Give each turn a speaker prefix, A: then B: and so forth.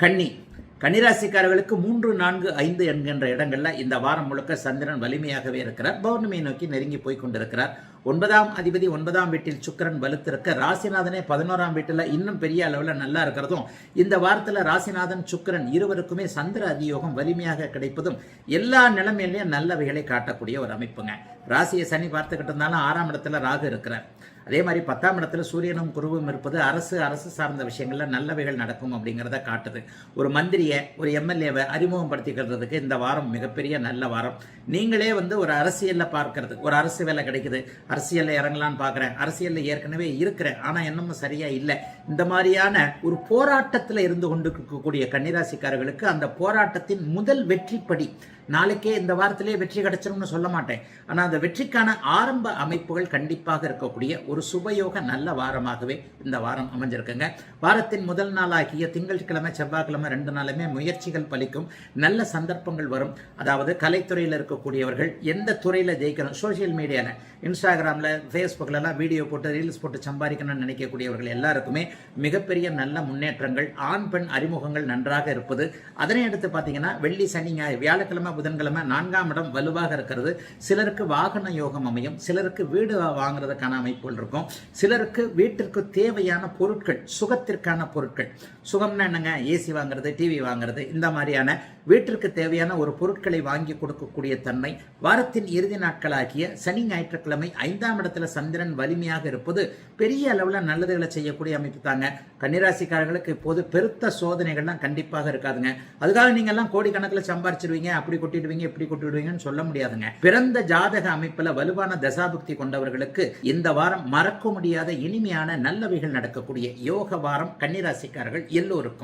A: கன்னிராசிக்காரர்களுக்கு 3, 4, 5 என்கின்ற இடங்கள்ல இந்த வாரம் முழுக்க சந்திரன் வலிமையாகவே இருக்கிறார். பௌர்ணமியை நோக்கி நெருங்கி போய் கொண்டிருக்கிறார். 9ஆம் அதிபதி 9ஆம் வீட்டில் சுக்கிரன் வலுத்திருக்க ராசிநாதனே 11ஆம் வீட்டில் இன்னும் பெரிய அளவில் நல்லா இருக்கிறதும், இந்த வாரத்தில் ராசிநாதன் சுக்கிரன் இருவருக்குமே சந்திர அதியோகம் வலிமையாக கிடைப்பதும் எல்லா நிலைமையிலையும் நல்லவைகளை காட்டக்கூடிய ஒரு அமைப்புங்க. ராசியை சனி பார்த்துக்கிட்டு இருந்தாலும் 6ஆம் இடத்துல ராகு இருக்கிறார். அதே மாதிரி 10ஆம் இடத்துல சூரியனும் குருவும் இருப்பது அரசு சார்ந்த விஷயங்கள்ல நல்லவைகள் நடக்கும் அப்படிங்கிறத காட்டுது. ஒரு மந்திரியை, ஒரு எம்எல்ஏவை அறிமுகப்படுத்திக்கிறதுக்கு இந்த வாரம் மிகப்பெரிய நல்ல வாரம். நீங்களே ஒரு அரசியலில் பார்க்கறது, ஒரு அரசு வேலை கிடைக்குது, அரசியலில் இறங்கலான்னு பார்க்குறேன், அரசியலில் ஏற்கனவே இருக்கிறேன் ஆனால் என்னமும் சரியா இல்லை, இந்த மாதிரியான ஒரு போராட்டத்தில் இருந்து கொண்டு இருக்கக்கூடிய கன்னிராசிக்காரர்களுக்கு அந்த போராட்டத்தின் முதல் வெற்றிப்படி நாளைக்கே இந்த வாரத்திலே வெற்றி கிடைச்சிரும்னு சொல்ல மாட்டேன், ஆனால் அந்த வெற்றிக்கான ஆரம்ப அமைப்புகள் கண்டிப்பாக இருக்கக்கூடிய ஒரு சுபயோக நல்ல வாரமாகவே இந்த வாரம் அமைஞ்சிருக்குங்க. வாரத்தின் முதல் நாளாகிய திங்கட்கிழமை செவ்வாய்க்கிழமை 2 நாளுமே முயற்சிகள் பலிக்கும், நல்ல சந்தர்ப்பங்கள் வரும். அதாவது கலைத்துறையில் இருக்கக்கூடியவர்கள் எந்த துறையில் ஜெயிக்கணும், சோசியல் மீடியாவில், இன்ஸ்டாகிராமில், ஃபேஸ்புக்கிலலாம் வீடியோ போட்டு ரீல்ஸ் போட்டு சம்பாதிக்கணும்னு நினைக்கக்கூடியவர்கள் எல்லாருக்குமே மிகப்பெரிய நல்ல முன்னேற்றங்கள், ஆண் பெண் அறிமுகங்கள் நன்றாக இருப்பது. அதனை அடுத்து பார்த்தீங்கன்னா வெள்ளி சனி ஞாயிறு வியாழக்கிழமை புதன்கிழமை 4ஆம் இடம் வலுவாக இருக்கிறது. சிலருக்கு வாகன யோகம் அமையும், சிலருக்கு வீடு வாங்குறதுக்கான அமைப்புகள் இருக்கும், சிலருக்கு வீட்டிற்கு தேவையான பொருட்கள், சுகத்திற்கான பொருட்கள், சுகம்னா என்னங்க, ஏசி வாங்குறது, டிவி வாங்குறது, இந்த மாதிரியான வீட்டிற்கு தேவையான ஒரு பொருட்களை வாங்கி கொடுக்கக்கூடிய தன்மை. வாரத்தின் இறுதி நாட்களாகிய சனி ஞாயிற்றுக்கிழமை 5ஆம் இடத்துல சந்திரன் வலிமையாக இருப்பது பெரிய அளவில் நல்லதுகளை செய்யக்கூடிய அமைப்பு தாங்க. கன்னிராசிக்காரர்களுக்கு இப்போது பெருத்த சோதனைகள்லாம் கண்டிப்பாக இருக்காதுங்க. அதுக்காக நீங்க எல்லாம் கோடிக்கணக்கில் சம்பாரிச்சிருவீங்க, அப்படி கொட்டிடுவீங்க, இப்படி கொட்டிடுவீங்கன்னு சொல்ல முடியாதுங்க. பிறந்த ஜாதக அமைப்புல வலுவான தசாபுக்தி கொண்டவர்களுக்கு இந்த வாரம் மறக்க முடியாத இனிமையான நல்லவைகள் நடக்கக்கூடிய யோக வாரம் கன்னிராசிக்காரர்கள் எல்லோருக்கும்.